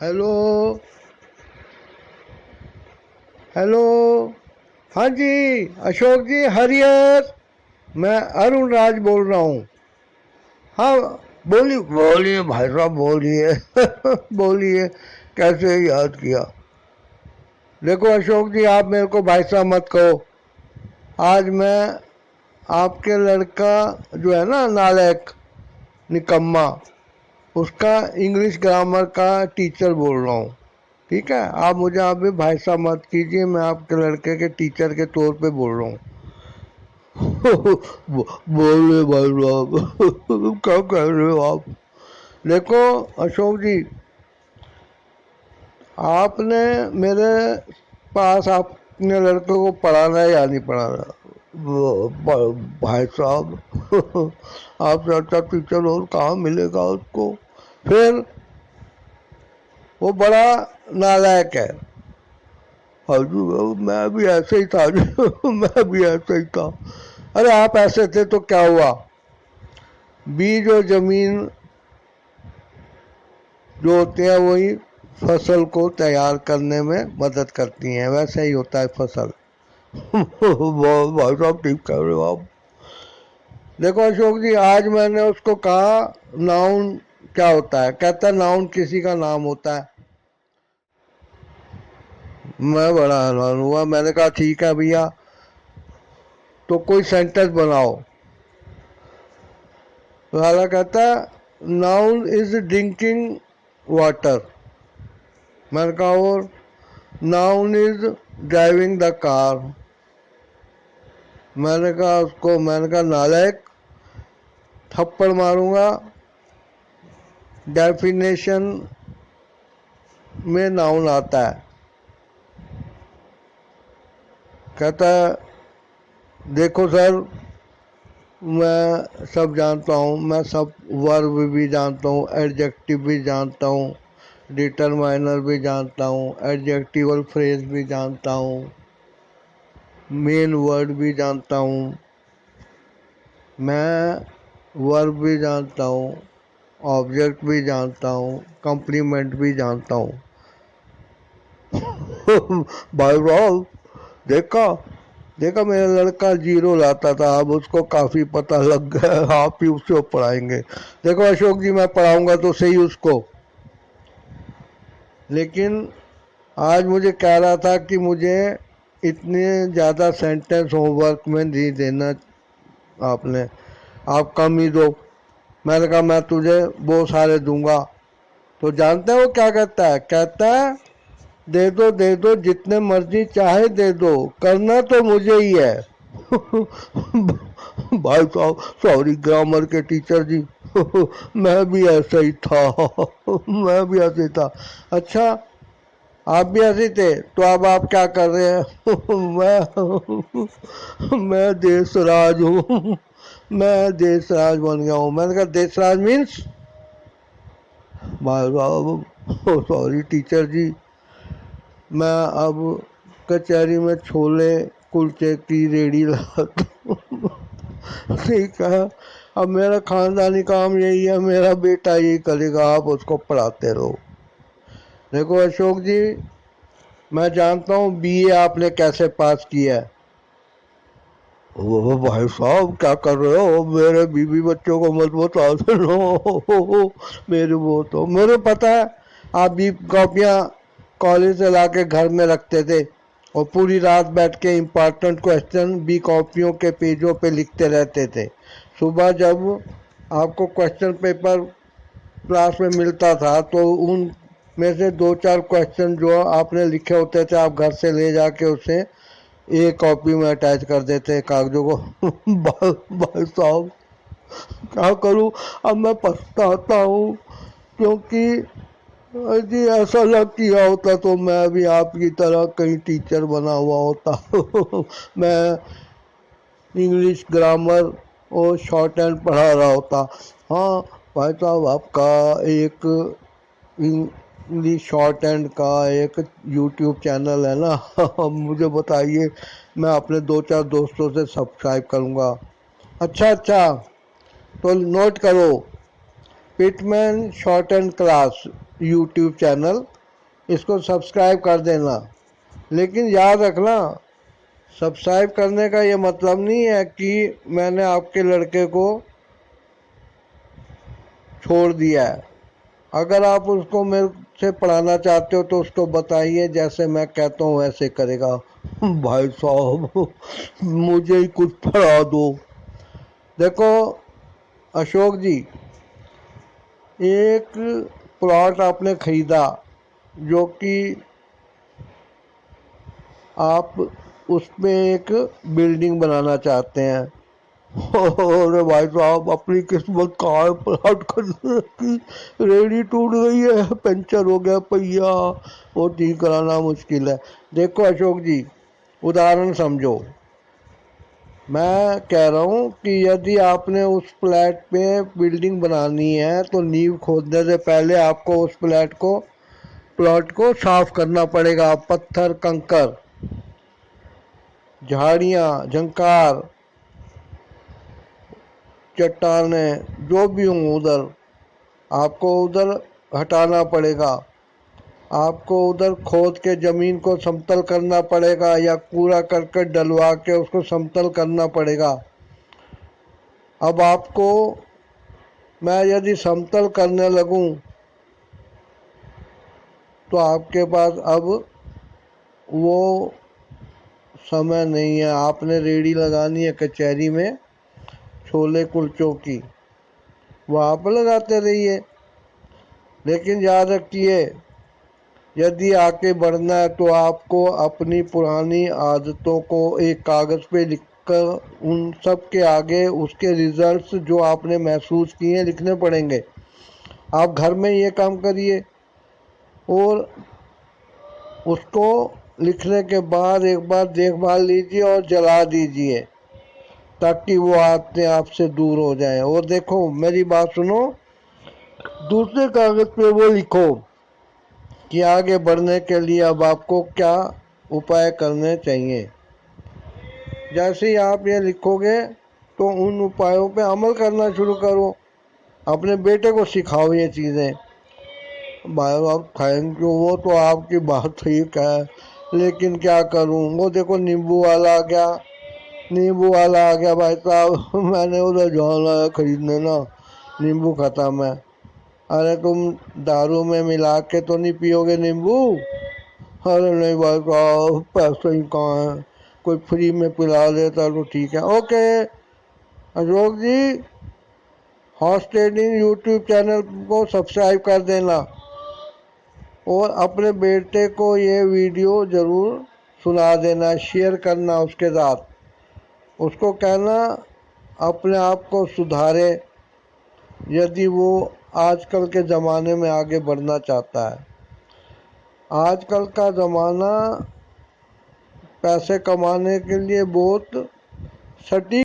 Hello. Hello. हाँ जी, अशोक जी, हरियर। मैं अरुण राज बोल रहा हूँ। हाँ, बोलिए बोलिए भाई साहब, बोलिए। बोलिए, कैसे याद किया? देखो अशोक जी, आप मेरे को भाई साहब मत कहो। आज मैं आपके लड़का जो है ना, नालायक, निकम्मा, उसका इंग्लिश ग्रामर का टीचर बोल रहा हूँ। ठीक है, आप मुझे आप भी भाई साहब मत कीजिए, मैं आपके लड़के के टीचर के तौर पे बोल रहा हूँ। बोले भाई साहब। क्या कह रहे हो आप? देखो अशोक जी, आपने मेरे पास अपने लड़के को पढ़ाना है या नहीं पढ़ाना? भाई साहब, आपसे अच्छा टीचर और कहाँ मिलेगा उसको? फिर वो बड़ा नालायक है। हाँ जी, मैं भी ऐसे ही था। मैं भी ऐसे ही था। अरे आप ऐसे थे तो क्या हुआ? बीज और जमीन जो होती है वही फसल को तैयार करने में मदद करती हैं, वैसे ही होता है फसल। भाई साहब, ठीक कह रहे हो आप। देखो अशोक जी, आज मैंने उसको कहा नाउन क्या होता है, कहता है नाउन किसी का नाम होता है। मैं बड़ा हैरान हुआ, मैंने कहा ठीक है भैया, तो कोई सेंटेंस बनाओ। तो साला कहता है नाउन इज ड्रिंकिंग वाटर। मैंने कहा और noun is driving the car. मैंने कहा नालायक, थप्पड़ मारूंगा। डेफिनेशन में नाउन आता है। कहता है देखो सर, मैं सब जानता हूँ, मैं सब वर्ब भी जानता हूँ, एडजेक्टिव भी जानता हूँ, डिटरमाइनर भी जानता हूँ, एडजेक्टिवल फ्रेज भी जानता हूँ, मेन वर्ड भी जानता हूँ, मैं वर्ब भी जानता हूँ, ऑब्जेक्ट भी जानता हूँ, कम्प्लीमेंट भी जानता हूँ। भाई साहब, देखा देखा, मेरा लड़का जीरो लाता था, अब उसको काफ़ी पता लग गया। आप ही उसको पढ़ाएंगे। देखो अशोक जी, मैं पढ़ाऊंगा तो सही उसको, लेकिन आज मुझे कह रहा था कि मुझे इतने ज़्यादा सेंटेंस होमवर्क में नहीं देना। आपने आप कम ही दो। मैंने कहा मैं तुझे वो सारे दूंगा। तो जानते हो क्या कहता है? कहता है दे दो जितने मर्जी चाहे दे दो, करना तो मुझे ही है। भाई साहब, सॉरी ग्रामर के टीचर जी। मैं भी ऐसा ही था। मैं भी ऐसे ही था। अच्छा, आप भी ऐसे थे तो अब आप क्या कर रहे हैं? मैं देशराज हूँ। मैं देशराज बन गया हूँ। मैंने कहा देशराज मीन्स? भाई साहब, सॉरी टीचर जी, मैं अब कचहरी में छोले कुलचे की रेडी लगाता हूँ। ठीक है, अब मेरा खानदानी काम यही है, मेरा बेटा यही करेगा, आप उसको पढ़ाते रहो। देखो अशोक जी, मैं जानता हूँ बीए आपने कैसे पास किया है। वो भाई साहब, क्या कर रहे हो? मेरे बीवी बच्चों को मत बता देना। मेरे वो तो मेरे पता है, आप भी कॉपियाँ कॉलेज से ला के घर में रखते थे और पूरी रात बैठ के इम्पोर्टेंट क्वेश्चन भी कॉपियों के पेजों पे लिखते रहते थे। सुबह जब आपको क्वेश्चन पेपर क्लास में मिलता था तो उन में से दो चार क्वेश्चन जो आपने लिखे होते थे, आप घर से ले जाके उसे एक कॉपी में अटैच कर देते कागजों को। भाई साहब, क्या करूं? अब मैं पछताता हूँ, क्योंकि यदि ऐसा लग किया होता तो मैं भी आपकी तरह कहीं टीचर बना हुआ होता। मैं इंग्लिश ग्रामर और शॉर्ट हैंड पढ़ा रहा होता। हाँ भाई साहब, आपका एक इंग्लिश शॉर्ट हैंड का एक यूट्यूब चैनल है ना? मुझे बताइए, मैं अपने दो चार दोस्तों से सब्सक्राइब करूँगा। अच्छा अच्छा, तो नोट करो, Pitman short hand class YouTube channel, इसको सब्सक्राइब कर देना। लेकिन याद रखना, सब्सक्राइब करने का ये मतलब नहीं है कि मैंने आपके लड़के को छोड़ दिया है। अगर आप उसको मेरे से पढ़ाना चाहते हो तो उसको बताइए, जैसे मैं कहता हूँ वैसे करेगा। भाई साहब मुझे ही कुछ पढ़ा दो। देखो अशोक जी, एक प्लॉट आपने खरीदा जो कि आप उसमें एक बिल्डिंग बनाना चाहते हैं। अरे भाई साहब, अपनी किस्मत कार पलट करने की, रेडी टूट गई है, पंचर हो गया पहिया, वो ठीक कराना मुश्किल है। देखो अशोक जी, उदाहरण समझो। मैं कह रहा हूँ कि यदि आपने उस फ्लैट पे बिल्डिंग बनानी है तो नींव खोदने से पहले आपको उस प्लॉट को साफ करना पड़ेगा। पत्थर, कंकर, झाड़ियाँ, झंकार, चट्टानें जो भी हों उधर आपको उधर हटाना पड़ेगा। आपको उधर खोद के ज़मीन को समतल करना पड़ेगा या कूड़ा करकट डलवा के उसको समतल करना पड़ेगा। अब आपको मैं यदि समतल करने लगूं तो आपके पास अब वो समय नहीं है। आपने रेडी लगानी है कचहरी में छोले कुलचों की, वहाँ पर लगाते रहिए। लेकिन याद रखिए, यदि आगे बढ़ना है तो आपको अपनी पुरानी आदतों को एक कागज़ पे लिखकर उन सब के आगे उसके रिजल्ट्स जो आपने महसूस किए लिखने पड़ेंगे। आप घर में ये काम करिए और उसको लिखने के बाद एक बार देखभाल लीजिए और जला दीजिए ताकि वो आदतें आपसे दूर हो जाएं। और देखो मेरी बात सुनो, दूसरे कागज़ पे वो लिखो कि आगे बढ़ने के लिए अब आपको क्या उपाय करने चाहिए। जैसे ही आप ये लिखोगे तो उन उपायों पे अमल करना शुरू करो। अपने बेटे को सिखाओ ये चीज़ें। भाई साहब थैंक यू, वो तो आपकी बात ठीक है, लेकिन क्या करूं, वो देखो नींबू वाला आ गया, नींबू वाला आ गया भाई साहब। मैंने उधर जाना है खरीदने ना, नींबू खत्म है। अरे तुम दारू में मिला के तो नहीं पियोगे नींबू? अरे नहीं भाई साहब, पैसे ही कहाँ हैं, कोई फ्री में पिला देता तो ठीक है। ओके अशोक जी, हॉर्स ट्रेडिंग यूट्यूब चैनल को सब्सक्राइब कर देना और अपने बेटे को ये वीडियो ज़रूर सुना देना, शेयर करना उसके साथ। उसको कहना अपने आप को सुधारे यदि वो आजकल के ज़माने में आगे बढ़ना चाहता है। आजकल का ज़माना पैसे कमाने के लिए बहुत सटीक